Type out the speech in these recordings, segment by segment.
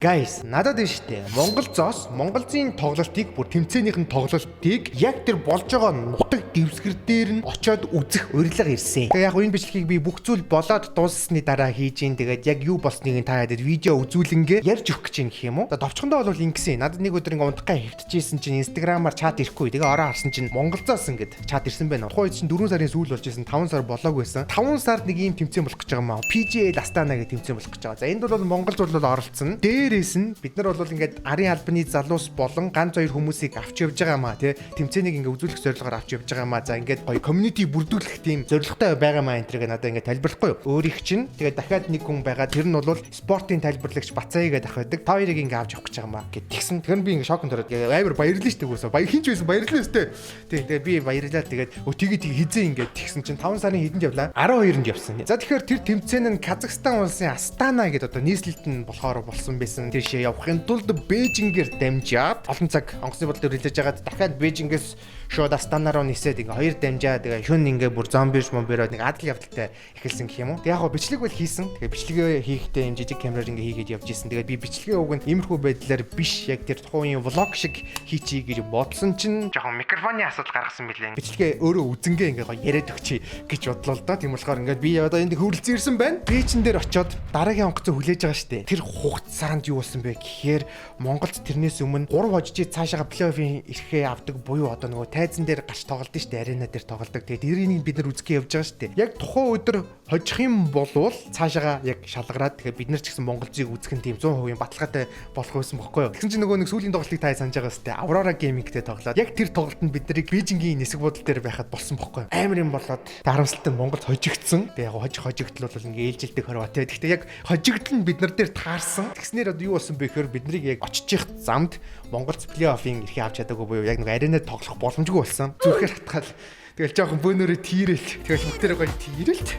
Guys, надад нь штэ. Монгол зоос Монголын тоглолтыг бүр тэмцээнийхэн тоглолтыг яг тэр болж байгаа нутаг дэвсгэр дээр нь очиод үзэх урилга ирсэн. Тэгээ яг энэ бичлэгийг би бүх зүйл болоод дууссаны дараа хийж ин тэгээд яг юу болсныг та хэд видео үзүүлэнгээ ярьж өгөх гэж юм гэх юм уу. Товчхондоо бол ингэсэн. Надад нэг өдөр ингээ унтахаа хэвтчихсэн чинь инстаграмаар чат ирэхгүй. Тэгээ ороо харсан чинь Монгол зоос ингээд чат ирсэн байна. Тухайн үед чинь 4 сарын сүүл болж исэн 5 сар болоогүйсэн. 5 сард нэг ийм тэмцээн болох гэж байгаа маа. PGA Astana гэх тэмцээн болох гэж байгаа. За энд бол Монголд бол оролцсон. Дээрээс нь бид нар бол ингээд арын албаны залуус болон ганц хоёр хүмүүсийг авч явж байгаа маа тий. Тэмцээнийг ингээ үзүүлэх зорилгоор авч явж байгаа маа. За ингээд гоё community бүрдүүлэх тийм зорилготой байгаа маа энэ тэрэг надад ингээд тайлбарлахгүй юу. Өөрийнх чинь тэгээд дахиад нэг хүн байгаа. Тэр нь бол спортын тайлбарлагч Бацаи гэдэг ах байдаг. Та хоёрыг ингээ авч явах гэж байгаа маа гэд тэгсэн. Тэр нь би ингээ шоконд ороод амар баярлалаа шүү дээ үгүйсээ. Баяр хинч байсан баярлалаа шүү дээ. Тэгээд би баярлалаа тэгээд тэгээ хизээ ингээ тэгсэн чинь 5 сарын хэдэнд явлаа. 12-нд явсан. За тэгэхээр тэр тэмцээн нь Казахстан улсын Астана гэдэг одоо нийслэлд нь болохоор болсон байсан. Тийшээ явахын тулд Бээжингээр дамжаад олон цаг онгоцны бодлоор хилээж байгаад дахиад Бээжингээс шууд Астана руу нисээд ингээ хоёр дамжаа тэгээ шүн ингээ бүр зомбиш момбероо нэг адал явдалтай эхэлсэн гэх юм уу. Тэг яг гоо бичлэг бол хийсэн. Тэгээ бичлэгээ хийхдээ юм жижиг камераар ингээ хийгээд явж исэн. Тэгээд би бичлэгээ уг нь иймэрхүү байдлаар биш яг тэр тухайн влог шиг хийчихье гэж бодсон чинь жоохон микрофоны асуудал гаргасан мэлээ. Бичлэгээ өөрөө үзэнгээ ингээ гоё яриад өгчий гэж бодлоо л доо. Тийм болохоор ингээ би одоо энд хөвлөцөн ирсэн байна. Бээжин дээр очиод дараагийн онгоцоо хүлээж байгаа штэ. Тэр хугацаанд юу болсон бэ гэхээр Монголд тэрнээс өмнө 3 хожиж цаашаага плей-оффын ирэхээ авдаг буюу одоо нөгөө тайзан дээр гарч тоглолт нь штэ, арена дээр тоглолдог. Тэгээд тэрийг бид нар үзгээ явж байгаа штэ. Яг тухайн өдөр хожих юм болвол цаашаага яг шалгараад тэгээд бид нар ч гэсэн Монголзыг үзэх нь тийм 100% баталгаатай болох байсан бохоггүй юу. Тэгсэн чинь нөгөө нэг сүүлийн тоглолтыг та санаж байгаа штэ. Aurora Gaming-тэй тоглоод яг тэр тоглолтод бид нарыг Бээжингийн нисэх бодол дээр байхад болсон бохоггүй юу. Амар юм болоод харамсалтай Монголд хожигдсон. Тэгээд яг хожигдол бол ингээ ээлжилдэг хорвоо те. Гэхдээ яг хожигдол нь бид нар дээр таарсан. Тэгснээр одоо юу болсон бэ гэхээр бид нарыг яг очиж их замд Монголц плей-оффын эрхээ авч чадаагүй буюу яг нэг аренад тоглох боломжгүй болсон. Зүрхээр хатгаал. Тэгэл жоохон бөөнөрөө тийрэлт. Тэгэл бүгдээрээ гоё тийрэлт.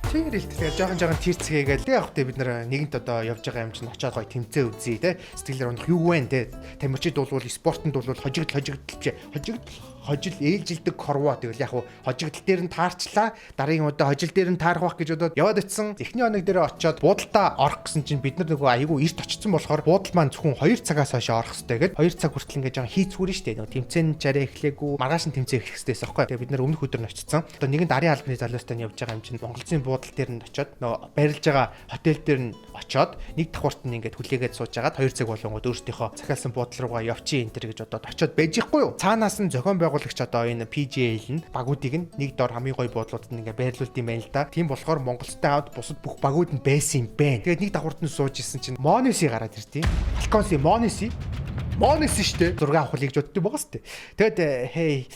Тэгэл жоохон тийрцгээгээл. Тэг явах те бид нар нэгэнт одоо явж байгаа юм чинь очиод гоё тэмцээ үзье те. Сэтгэлээр унах юу вэ те. Тамирчид болвол спортод болвол хожил ээлжилдэг хорвоо. Тэгэл яг хожигдол дээр нь таарчлаа. Дараагийн удаа хожил дээр нь таарах байх гэж бодоод яваад очсон. Эхний хоног дээр очиод буудалтаа орох гэсэн чинь бид нар нөгөө айгүй эрт очсон болохоор буудал маань зөвхөн 2 цагаас хойш орох хэрэгтэй гэд 2 цаг хүртэл ингээд жоохон хийцгүүрэн штэ. Нөгөө тэмцээн чараа эхлэегүй маргааш нь тэмцээн эхлэх хэрэгтэйс аахгүй. Тэгээ бид нар өмнөх өдөр нь очсон. Одоо нэгэн дарийн албаны залуустай нь явж байгаа юм чинь Монголын буудал дээр нь очиод нөгөө барилж байгаа хотел дээр нь очиод нэг давхурт нь ингээд хүлээгээд сууж агаад 2 цаг болгоод өөрсдийнхөө захиалсан буудал руугаа явчих энэ төр гэж бодоод очиод байж ихгүй юу. Цаанаас нь зохион байгуулагч одоо энэ PGA нь багуудыг нь нэг дор хамгийн гоё буудлуудад нь ингээ байрлуулд юм байна л да. Тийм болохоор Монголтай аваад бусад бүх багууд нь байсан юм байна. Тэгээд нэг давхурт нь сууж исэн чинь Монеси гараад иртий. Falcons Монеси штэ 6 авах гэж боддог байгаа штэ. Тэгэд хей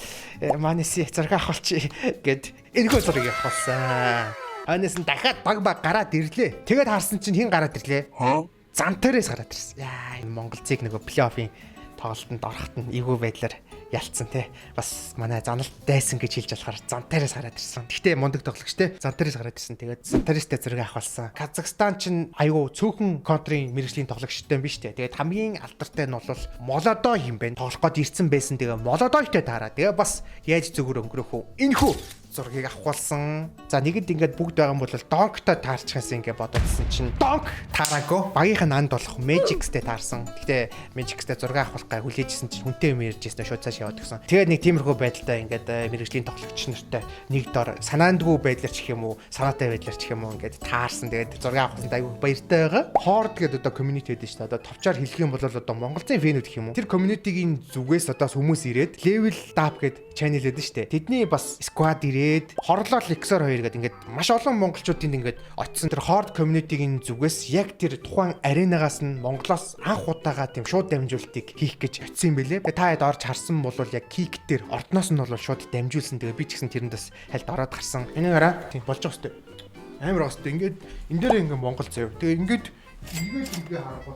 Монеси 6 авахч гэд энэхүү зургийг авахсан. Анаас нь дахиад баг гараад ирлээ. Тэгээд харсан чинь хин гараад ирлээ. Зантарээс гараад ирсэн. Яа энэ Монголцыг нөгөө плей-оффын тоглолтод орохт нь эвгүй байдлаар ялцсан те. Бас манай заналт дайсан гэж хэлж болохоор Зантарээс гараад ирсэн. Гэхдээ мундаг тоглогч те. Зантарээс гараад ирсэн. Тэгээд Зантарестэй зэрэг авахулсан. Казахстан ч айгүй цөөхөн контрын мэрэгжлийн тоглогчтой юм биш те. Тэгээд хамгийн алдартай нь бол Молодой юм байна. Тоглох гээд ирсэн байсан. Тэгээд Молодойтой таараа. Тэгээд бас яаж зүгээр өнгөрөх үү? Энэхүү зургийг авахулсан. За нэгэд ингээд бүгд байгаа юм бол Донктой таарчихсан ингээд бодоодсэн чинь Донк таараагүй. Багийнх нь анд болох Magix-тэй таарсан. Гэхдээ Magix-тэй зураг авах гай хүлээжсэн чинь хүнтэй юм ярьжсэн шууд цааш яваад гисэн. Тэгээд нэг тиймэрхүү байдалтай ингээд мэрэгжлийн тоглогч нартай нэг дор санаандгүй байдлаар ч юм уу, санаатай байдлаар ч юм уу ингээд таарсан. Тэгээд зураг авахсан айгүй баяртай байгаа. Horde гэдэг одоо community гэдэг чинь одоо товчоор хэлэх юм бол одоо Монголын фэнүүд гэх юм уу. Тэр community-гийн зүгээс одоо хүмүүс ирээд level up гэдэг channel гэдэг шүү дээ. Тэдний бас squad хорлол Xor 2 гэдэг ингээд маш олон монголчуудын ингээд очсон тэр Horde community-гийн зүгээс яг тэр тухайн аренагаас нь Монголоос анх удаага тийм шууд дамжуултыг хийх гэж очсон юм бэлээ. Та хэд орж харсан бол яг кик дээр ордноос нь бол шууд дамжуулсан. Тэгээ би ч гэсэн тэрэндээс хальт ороод гарсан. Энийг хараа. Тийм болж байгаа хэвчээ. Амар байгаа хэвчээ. Ингээд энэ дээр ингээд Монгол заяа. Тэгээ ингээд харахгүй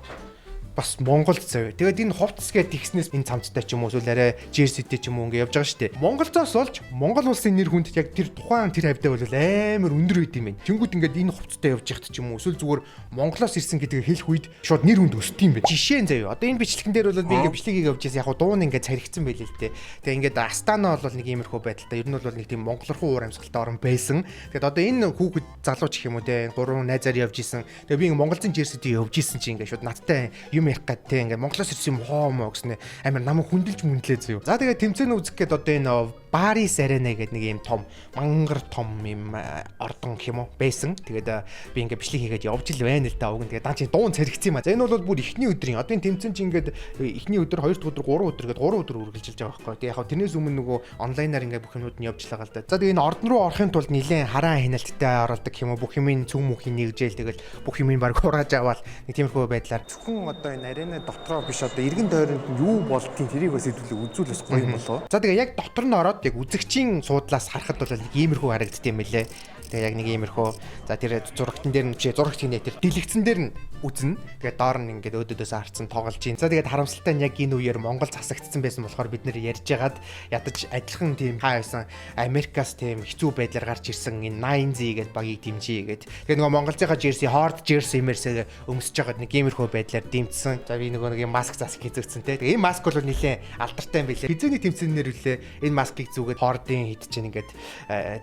бас Монгол зав. Тэгээд энэ хувцс гээд тэгснээс энэ цамцтай ч юм уу эсвэл арай Jersey-тэй ч юм уу ингээ явж байгаа шүү дээ. Монголцоос олж Монгол улсын нэр хүнд яг тэр тухайн тэр хавьдаа бол амар өндөр байд юм байна. Тэнгүүд ингээд энэ хувцстай явж яхад ч юм уу эсвэл зүгээр Монголоос ирсэн гэдгийг хэлэх үед шууд нэр хүнд өсдөг юм байна. Жишээ нь заяа. Одоо энэ бичлэгэн дээр бол би ингээ бичлэгийг явж байсан. Яг гоо дуун ингээ царигдсан байлээ л дээ. Тэгээд ингээд Астана бол нэг иймэрхүү байдалтай. Ер нь бол нэг тийм монголорхуу уур амьсгалтай орн байсан. Тэгээд одоо энэ хүүхэд залуу ч гэх юм уу те 3 найзаар явж исэн. Тэгээд би ингээ Монголын Jersey-тэй явж исэн чинь ингээ шууд надтай юм юм ярих гад те ингээ Монголоос ирсэн юм хоо мó гэснээр амар намайг хүндэлж мүндлээ зөө. За тэгээд тэмцээн үзэх гээд одоо энэ Барис Арена гэдэг нэг юм том мангар том юм ордон гэх юм уу байсан. Тэгээд би ингээ бичлэг хийгээд явж ил байна л да уг нь. Тэгээд дан чи дуун царигдсан юм а. За энэ бол бүр ихний өдрийн одоо энэ тэмцээн чи ингээд ихний өдөр 2 дахь өдөр 3 өдөр гээд 3 өдөр үргэлжилж байгаа байхгүй. Тэгээд яг тэрнээс өмнө нөгөө онлайнаар ингээ бүх юмуд нь явж байгаа л да. За тэгээд энэ ордон руу орохын тулд нэлээд хараа хяналттай оролдог юм уу бүх юмын цөм мөхийн нэгжээл тэгэл бүх юмын баг хурааж аваад нэг тиймэрхүү байдлаар зөвхөн одоо энэ арена дотроо биш одоо эргэн тойронд юу болдгийг тэрийг бас хэдүүлээ үзүүлээс гоё юм болоо. За тэгээд яг дотор нь ороод яг үзэгчийн суудлаас харахад бол нэг иймэрхүү харагддаг юм байлээ. Тэгээ яг нэг иймэрхүү за тэр зурагтан дээр нь зурагчийн дээр дэлгэцэн дээр нь үзнэ. Тэгээд доор нь ингээд өөдөөдөөс харцсан тоглож чинь. За тэгээд харамсалтай нь яг энэ үеэр Монгол засагдсан байсан болохоор бид нэр ярьж ягаад ядаж адилхан тийм хаа байсан Америкаас тийм хэцүү байдлаар гарч ирсэн энэ 9Z гэдэг багийг дэмжиж гээд. Тэгээд нөгөө Монголынхаа jersey hard jersey имерсээ өмсөж байгаа нэг иймэрхүү байдлаар дэмжсэн. За би нөгөө нэг маск засаг хийзэгцэн те. Тэгээд энэ маск бол нэлээд алдартай юм билээ. Хизээний тэмцээнээр үлээ энэ маскыг зүгээд хордын хит чинь ингээд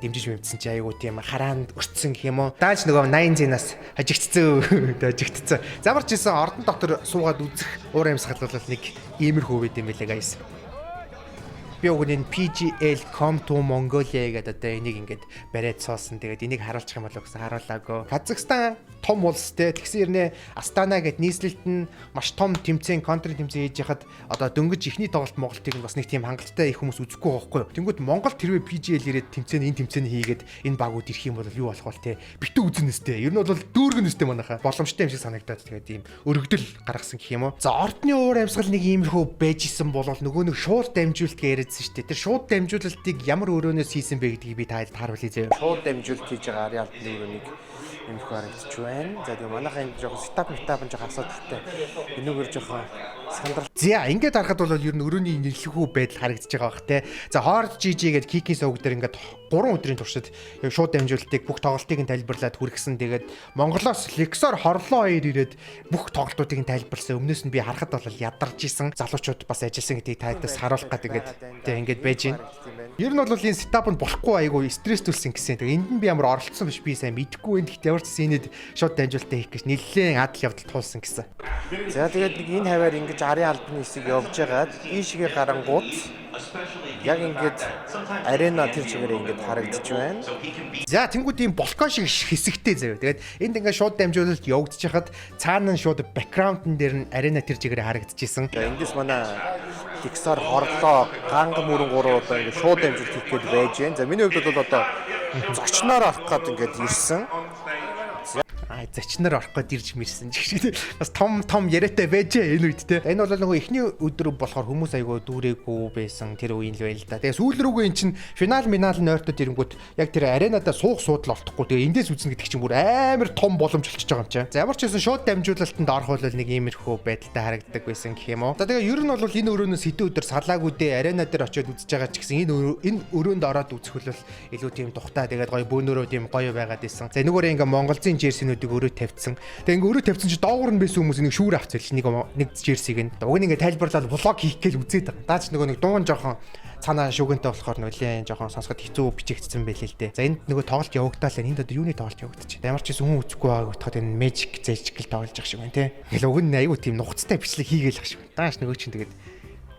дэмжиж мэмцсэн чи айгуу тийм хараанд өртсөн гэх юм уу. Дааж нөгөө 9Z-наас хожигдцээ дожигдцээ. Замарч исэн ордон дотор суугаад үзэх уур амьсгал бол нэг иймэрхүү байд юм байлаа guys. Би өгнө PGL Come to Mongolia гэдэг одоо энийг ингээд бариад суусан. Тэгээд энийг харуулчих юм болов гэсэн харуулаагүй. Казахстан том улс те тэгсэн хэрнээ Астана гэд нийслэлт нь маш том тэмцээн контр тэмцээн хийж яхад одоо дөнгөж ихний тоглолт Монголтыг бас нэг тийм хангалттай их хүмүүс үзэхгүй байхгүй юу. Тэнгүүд Монголд тэрвээ PGL ирээд энэ тэмцээний хийгээд энэ багууд ирэх юм бол юу болох вэ те. Битүү үзнэстэй. Ер нь бол дүүргэнэстэй манайхаа. Боломжтой юм шиг санагдаад тэгээд ийм өргөдөл гаргасан гэх юм уу. За ордны уур амьсгал нэг иймэрхүү байж исэн бол нөгөө нэг шууд дамжуулт яриадсан шүү дээ. Тэр шууд дамжуулалтыг ямар өрөөнөөс хийсэн бэ гэдгийг би тайлд харуулъя заяа. Шууд дамжуулт хийж байгаа ари албаны өрөөнийг юмх харагдчих байна. За тэгээ манайхаа энэ жоохон стап метап жоохон асуудалтай. Энэгээр жоохон сандрал. За ингээд харахад бол ер нь өрөөний нэлэхүү байдал харагдаж байгаа бах те. За Horde GG гэдэг кикийн сувг дээр ингээд 3 өдрийн туршид яг шууд дамжуулалтыг бүх тоглолтыг нь тайлбарлаад хүргэсэн. Тэгээд Монголоос Lexor хорлоо 2 ирээд бүх тоглолтуудыг нь тайлбарласан. Өмнөөс нь би харахад бол ядарч исэн залуучууд бас ажилласан гэдгийг тайлбарлаж харуулах гэдэг ингээд байж байна. Ер нь бол энэ сетап нь болохгүй айгу стресс төлсөн гэсэн. Тэгээ энд нь би ямар оролцсон биш би сайн мэдэхгүй энэ гэхдээ ямар ч зэнэд шууд дамжуулалтаа хийх гэж нэлээд адал явдал туулсан гэсэн. За тэгээд нэг энэ хаваар ингэж арын албаны хэсэг явж байгаад ийшгээ гарангууд яг ингээд арена тэр чигээр ингээд харагдаж байна. За тэнгууд ийм балкон шиг хэсэгтэй заяа. Тэгээд энд ингээд шууд дамжуулалт явагдаж хахад цаана нь шууд бэкграундн дээр нь арена тэр чигээр харагдчихсэн. Эндээс манай Lexor хорлоо ганга мөрөн 3 удаа ингээд шууд дамжуулалт хийх гээд байж байна. За миний хувьд бол одоо зочноор авах гээд ингээд ирсэн. Зочноор орох гээд ирж мэрсэн ч бас том яриатай байжээ энэ үед те. Энэ бол нөгөө эхний өдөр болохоор хүмүүс айгаа дүүрээгүй байсан тэр үеийн л байл да. Тэгээ сүүл рүүгээ эн чин финал нойртод ирэнгүүт яг тэр аренадаа суух суудал олдохгүй. Тэгээ эндээс үзнэ гэдэг чинь бүр амар том боломж болчихж байгаа юм чинь. За ямар ч байсан шууд дамжуулалтанд орох бол нэг иймэрхүү байдалтай харагддаг байсан гэх юм уу. За тэгээ ер нь бол энэ өрөөнөөс хэдэн өдөр салаагүй дээ арена дээр очиод үзэж байгаа ч гэсэн энэ өрөөнд ороод үзэх бол илүү тийм тухтай тэгээд гоё бөөнөрөө тийм гоё байгаад байсан. За энэгээр ингээ монголзын жерсинүүдийг өрөө тавьчихсан. Тэгээ ингээ өрөө тавьчихсан чи доогуур нь байсан хүмүүс нэг шүүр авчихсан нэг жерсиг нь. Уг нь ингээ тайлбарлаад влог хийх гээл үзээд байгаа. Даач нөгөө нэг дуун жоохон цаанаа шүүгэнтэй болохоор нөлөө жоохон сонсоход хэцүү бичигдсэн байлээ л дээ. За энд нөгөө тоглолт явагдаал энд одоо юуны тоглолт явагдчих. Ямар ч юм хүн үзэхгүй байгааг утгаад энэ Magic зэжгэл тоглож байгаа шиг байна те. Ингээл уг нь аюу тийм нухацтай бичлэг хийгээл ах шиг. Дааш нөгөө чинь тэгээд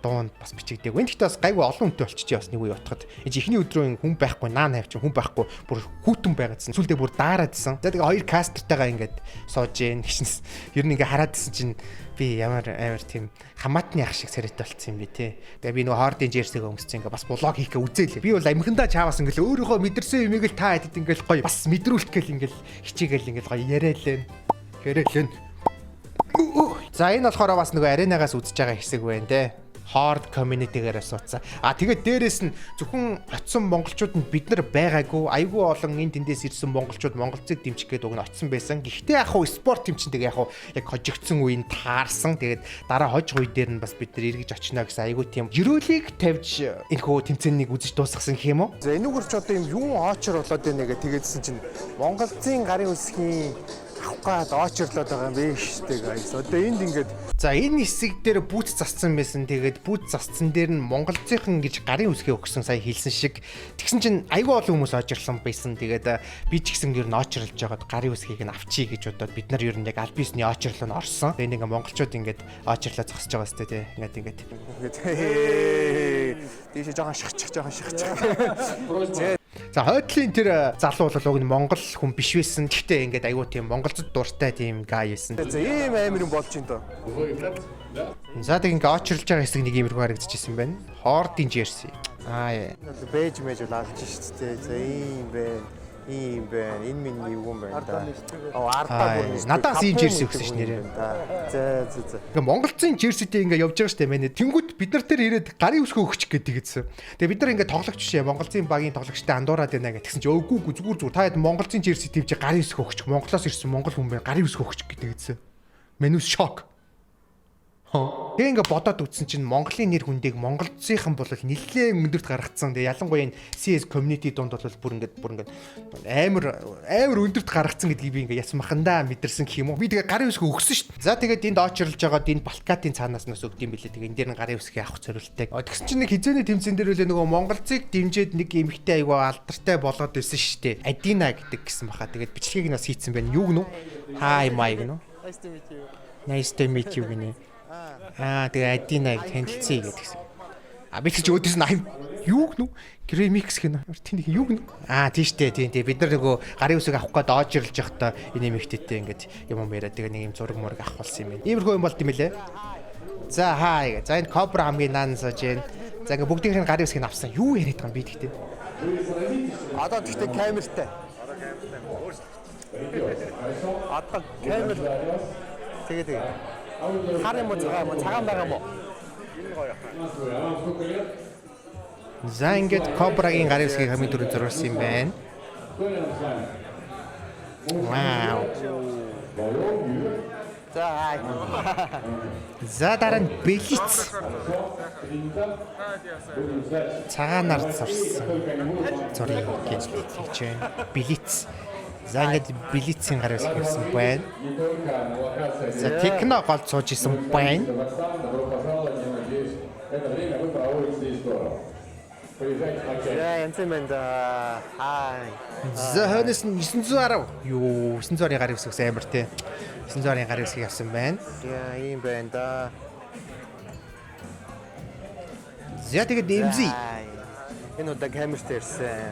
дуун бас бичигдээг. Энд гэхдээ бас гайгүй олон хүнтэй болчихжээ бас нэг үе утгад. Энд ихний өдрөө хүн байхгүй, наан хавч хүн байхгүй, бүр хүүтэн байгаадсэн. Сүлдээ бүр даараадсэн. Тэгээд хоёр кастертайгаа ингээд сууж гин гэсэн. Ер нь ингээ хараадсэн чинь би ямар амар тийм хамаатны ах шиг царайтай болцсон юм би тий. Тэгээ би нөгөө Horde jersey-г өмссөн ингээ бас блог хийхээ үзээлээ. Би бол амхиндаа чаавас ингээл өөрийнхөө мэдэрсэн юмыг л та хэдэд ингээл гоё бас мэдрүүлтгэл ингээл хичээгээл ингээл гоё яриалаа. Хэрэглэн. За энэ болохоор бас нөгөө аренагаас үзэж байгаа хэсэг байна те. Horde community-гээр асууцсан. Тэгээд дээрэс нь зөвхөн очисон монголчууд нь бид нар байгаагүй айгүй олон энэ тэндээс ирсэн монголчууд монголцыг дэмжих гээд уг нь очисон байсан. Гэхдээ яг хуу спорт тэмцэнтэйг яг хожигдсон үеийн таарсан. Тэгээд дараа хожих үе дээр нь бас бид нар эргэж очино гэсэн айгүй тийм ерөөлийг тавьж энэ хөө тэмцээнийг үзэж дуусгасан гэх юм уу? За энүүгээр ч одоо юм очор болоод байна гэдэг тэгээдсэн чинь монголцын гарын үсгийн авах гад очрлоод байгаа юм биш үү guys. Одоо энд ингээд за энэ хэсэг дээр бүүт засцсан байсан. Тэгээд бүүт засцсан дээр нь монголцынхан гэж гарын үсгээ өгсөн сая хэлсэн шиг. Тэгсэн чинь айгүй олон хүмүүс очрлсон байсан. Тэгээд би ч гэсэн ер нь очрлж байгаад гарын үсгийг нь авчий гэж бодоод бид нар ер нь яг аль бисний очрлоо нь орсон. Тэгээд ингээ монголчууд ингээд очрлоо зогсож байгаа сте тий. Ингээд тийш жоохон шахчих. За хойдлын тэр залуу бол уг нь монгол хүн биш байсан. Гэхдээ ингээд аюу тийм монголцод дуртай тийм гай байсан. За ийм амир юм болж ин доо. За тэг ингээд очрлж байгаа хэсэг нэг иймэрхүү харагдчихсан байна. Хоордын жерси. Аа. Бэж мэж бол алж шүү дээ. За ийм байна. Ийм байна. Энэ минь юу юм байна да. Ардаа бүр надаас ийм жерси өгсөн ш нэрээ. За. Ингээ монголцын жерситэй ингээ явж байгаа штэ мэнэ. Тэнгүүд бид нар тэр ирээд гарын өсгөө өгч гэдэг гэсэн. Тэгээ бид нар ингээ тоглогч шээ монголцын багийн тоглогчтой андуураад байна гэх гэсэн чи өвгүйгүй зүгээр та хэд монголцын жерси твж гарын өсгөө өгч Монголоос ирсэн монгол хүн байна гарын өсгөө өгч гэдэг гэсэн. Менүс шок. Тэгээ ингээ бодоод үзсэн чинь Монголын нэр хүндийг монголцынхан бол нэлээд өндөрт гаргацсан. Тэгээ ялангуяа энэ CS community дунд бол бүр ингээд амар өндөрт гаргацсан гэдгийг би ингээ ясмахандаа мэдэрсэн гэх юм уу. Би тэгээ гарын үсгээ өгсөн шүү дээ. За тэгээд энд очрлж байгаад энэ Балкатын цаанаас нас өгд юм билээ. Тэгээ энэ дээр нь гарын үсгээ авах зорилттой. Тэгсэн чинь нэг хизээний тэмцээн дээр үлээ нөгөө монголцыг дэмжиж нэг эмэгтэй айгаа алдартай болоод байсан шүү дээ. Адина гэдэг гэсэн баха. Тэгээд бичлэгийг нас хийцэн байна. Юу гэнэ? Hi Mike гэнэ. Nice to meet you гэнэ. Тэгээ Адинаг танилцъя гэдгсэн. Би ч өөдөөс нь юу гэнэ? Гремикс гэнэ. Тэнийг юу гэнэ? Тийм штэ тийм. Бид нар нөгөө гарын үсэг авах гээд оожирлж явахдаа энэ эмэгтэйтэй ингээд юм яриад тэгээ нэг юм зураг мураг авах болсон юм байна. Иймэрхүү юм болт юм лээ. За хаа. За энэ Кобра хамгийн наан сууж байна. За ингээд бүгдийнх нь гарын үсгийг авсан. Юу яриад байгаа юм би тэгтээ. Одоо тэгтээ камертай. Одоо камер. Тэгээ. Хар юм уу цагаан байгаа мó? Энэ гоё яхаа. За ингээд Кобрагийн гарын үсгийг хамгийн түрүүнд зурулсан юм байна. Вау. За дараа нь Белиц. Цагаанаар зурсан. Зургийг гэж байна. Белиц. За ингээд Белицийн гарын үсэг хийсэн байна. За техно гол сууж исэн байна. За хойноос нь 910. Юу 900-ын гарын үсгээс амар те. 900-ын гарын үсгийг авсан байна. Яа ийм байна да. За тэгээд MZ. Энэ удаа камертай ирсэн.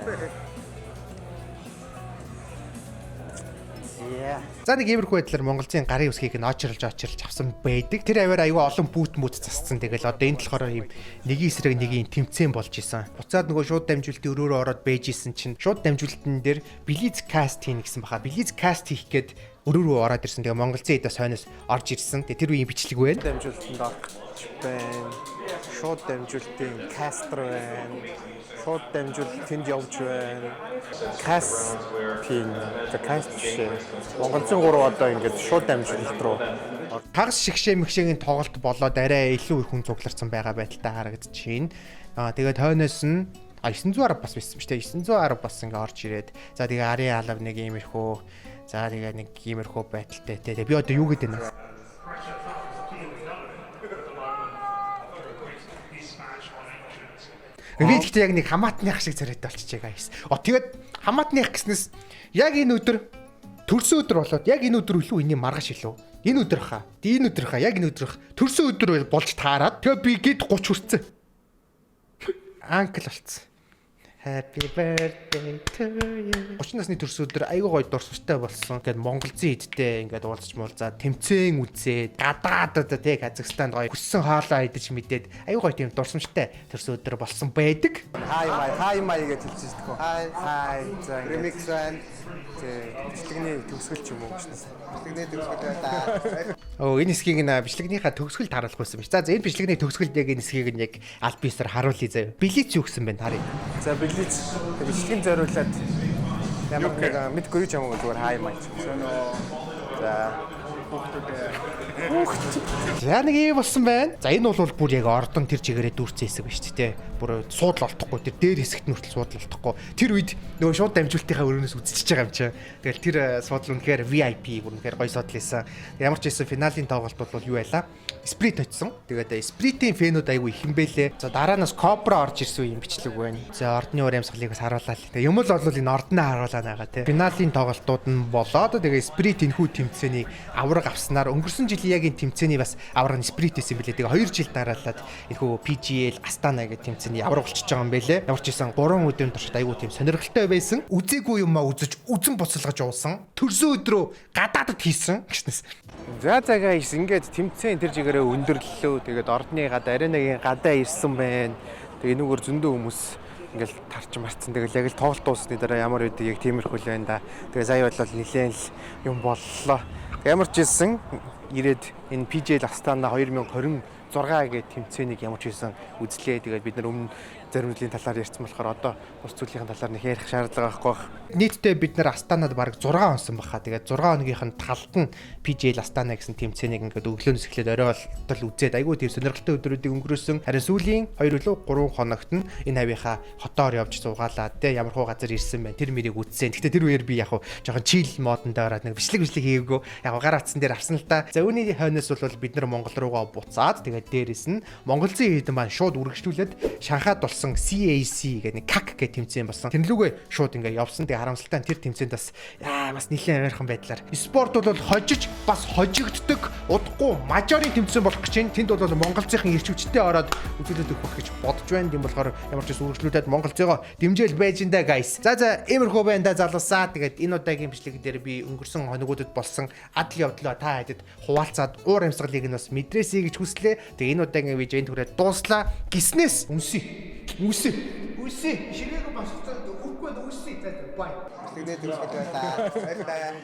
За нэг иймэрхүү байдлаар монголцын гарын үсгийг нь очрлж авсан байдаг. Тэр аваар аюу олон бүүт засцсан. Тэгэл одоо энэ болохоор ийм нэгийн эсрэг нэгийн тэмцээн болж исэн. Буцаад нөгөө шууд дамжуулалтын өрөөрөө ороод байж исэн чинь шууд дамжуулалтын дээр Blitz cast хийнэ гэсэн баха. Blitz cast хийх гээд өрөөрөө ороод ирсэн. Тэгээ монголцын эдээс хойноос орж ирсэн. Тэгээ тэр үеийн бичлэг байна. Дамжуулалтанд орч байна. Шууд дамжуулалтын кастер байна. Шууд дамжуулалт тэнд явж байна. Кастин монголцын 3 одоо ингээд шууд дамжуулалт руу тагс шигшээ мэгшээгийн тоглолт болоод арай илүү их хүн цугларсан байгаа байдалтай харагдаж байна. Тэгээд хойноос нь 910 бас байсан шүү дээ. 910 бас ингээд орж ирээд за тэгээ арын алав нэг иймэрхүү за тэгээ нэг иймэрхүү байдалтай тэгээ би одоо юу гэдэг нь би тэгтээ яг нэг хамаатных шиг царайтай болчихжээ guys. Тэгээд хамаатных гэснээс яг энэ өдөр төрсөн өдөр болоод яг энэ өдөр илүү энийг маргаш илүү. Энэ өдөр хаа. Энэ өдөр хаа. Яг энэ өдөр төрсөн өдөр болж таарад. Тэгээд би гээд 30 хүрцэн. Анкл болцсон. Happy birthday to you. 30 насны төрсөн өдөр айгүй гоё дурсамжтай болсон. Ингээд монголцын эдтэй ингээд уулзч муулзаад тэмцээн үзээд гадаад одоо тий Казахстанд гоё хүссэн хоолоо идэж мэдээд айгүй гоё тийм дурсамжтай төрсөн өдөр болсон байдаг. Hi my гэж хэлчихсэн төхөө. Hi. За remix байна. Бичлэгний төгсгөл ч юм уу гэж. Бичлэгний төгсгөл та. Энэ хэсгийг нь бичлэгнийхаа төгсгөлд харуулах байсан биш. За энэ бичлэгний төгсгөлд яг энэ хэсгийг нь яг аль биесээр харуулъя заяа. Блиц юу гэсэн бэ харъя. За Блиц бичлэгийн зориулаад ямар нэг мэдгүй ч юм уу зүгээр хай маяг. За За нэг юм болсон байна. За энэ бол бүр яг ордон тэр чигээрээ дүүрсэн хэсэг ба шүү дээ. Бүр суудл олдохгүй тэр дээр хэсэгт нүртэл суудл олдохгүй. Тэр үед нөгөө шууд дамжуултынхаа өрөөнөөс үзчихэж байгаа юм чинь. Тэгэл тэр суудл үнэхээр VIP бүр үнэхээр гоё суудл байсан. Ямар ч байсан финалийн тоглолт бол юу байлаа? Сприт очсон. Тэгээд спритийн фэнүүд айгүй их юм бэлээ. За дараанаас Кобра орж ирсэн юм бичлэг байна. За ордны уур амьсгалыг бас харууллаа л. Тэг юм л бол энэ ордноо харуулаа байгаа те. Финалийн тоглолтууд нь болоод тэгээ сприт энхүү тэмцээний авраг авснаар өнгөрсөн жилийн яг энэ тэмцээний бас авраг нь сприт байсан юм бэлээ. Тэгээ 2 жил дараалаад энхүү PGL Астана гэх тэмцээний авраг болчихж байгаа юм бэлээ. Ямар ч байсан 3 өдрийн турш айгүй тийм сонирхолтой байсан. Үзээгүй юмаа үзэж үзэн буцалгаж уусан. Төрсөн өдрөө гадаадд хийсэн гişнэс. За guys ингээд тэмцээн тэр жигээрээ өндөрлөлөө. Тэгээд ордны гадаа аренагийн гадаа ирсэн байна. Тэгээ энүүгээр зөндөө хүмүүс ингээл тарч марцсан. Тэгэл яг л тоглолт дуусны дараа ямар үдэ яг тиймэрхүү л байна да. Тэгээ сая бол нилээн л юм боллоо. Ямар ч хэлсэн ирээд энэ PGL Астана 2026 гэх тэмцээнийг ямар ч хэлсэн үзлээ. Тэгээд бид нар өмнө зарим зүйлийн талаар ярьсан болохоор одоо бус зүйлийн талаар нэг ярих шаардлага байхгүй байна. Нийтдээ бид нар Астанад бараг 6 онсон баха. Тэгээд 6 хоногийнх нь талд нь PGL Астана гэсэн тэмцээнийг ингээд өглөөнөөс эхлээд орой болтол үзээд айгүй тийм сонирхолтой өдрүүдийг өнгөрөөсөн. Харин сүүлийн 2 үлээ 3 хоногт нь энэ хавийнхаа хотоор явж суугаалаа те ямар хуу газар ирсэн байна. Тэр мэрийг үзсэн. Гэхдээ тэр үеэр би яг жоохон чил модондоо ороод нэг бичлэг хийгээгүй. Яг гар атсан дээр авсан л та. За үүний хойноос бол бид нар Монгол руугаа буцаад тэгээд дээрэс нь Монгол Зэн хэдэн маань шууд үргэлжлүүлээд Шанхайд болсон CAC гэх нэг CAC гэх тэмцээн болсон. Тэрнлүүгээ шууд ингээ явсан. Тэгээ харамсалтай тэр тэмцээнд бас бас нэлээд амархан байдлаар спорт бол хожиж бас хожигддаг удахгүй мажорын тэмцээн болох гэж байна. Тэнд бол Монголцынхан ирчвчтэй ороод үзүүлээд өгөх гэж бодож байна. Тийм болохоор ямар ч үргэлжлүүлээд Монголцыгоо дэмжээл байж энэ guys. За иймэрхүү байна да залуусаа. Тэгээд энэ удаагийн бичлэг дээр би өнгөрсөн хоногудад болсон адал явдлаа та хэдэд хуваалцаад уур амьсгалыг нь бас мэдрээсэй гэж хүслээ. Тэгээ энэ удаагийн видео энд хүрээд дууслаа. Гиснээс Үсээ. Ширээг бас өгөхгүй үсээ. Бай. Тэгнэ дөрөв удаа.